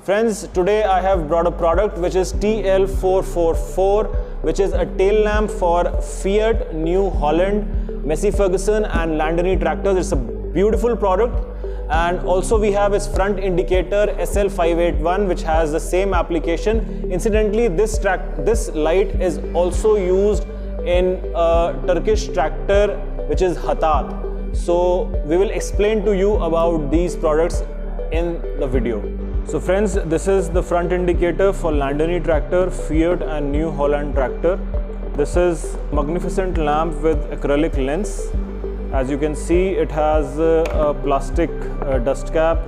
Friends, today I have brought a product which is TL-444, which is a tail lamp for Fiat, New Holland, Massey Ferguson and Landini tractors. It's a beautiful product. And also we have its front indicator SL-581, which has the same application. Incidentally, this light is also used in a Turkish tractor which is Hatat. So we will explain to you about these products in the video. So friends, this is the front indicator for Landini tractor, Fiat and New Holland tractor. This is magnificent lamp with acrylic lens. As you can see, it has a plastic dust cap,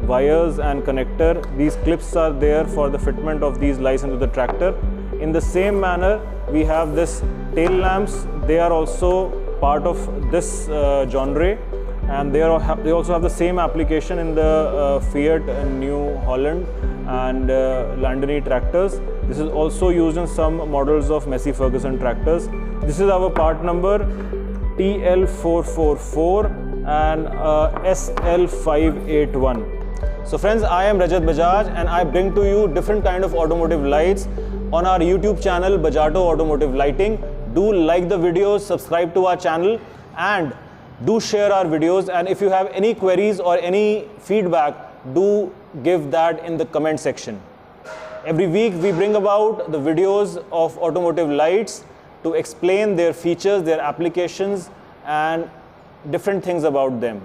wires and connector. These clips are there for the fitment of these lights into the tractor. In the same manner, we have this tail lamps. They are also part of this genre, and they also have the same application in the Fiat and New Holland and Landini tractors. This is also used in some models of Massey Ferguson tractors. This is our part number TL-444 and SL-581. So friends, I am Rajat Bajaj and I bring to you different kind of automotive lights on our YouTube channel Bajato Automotive Lighting. Do like the videos, subscribe to our channel and do share our videos, and if you have any queries or any feedback, do give that in the comment section. Every week we bring about the videos of automotive lights to explain their features, their applications and different things about them.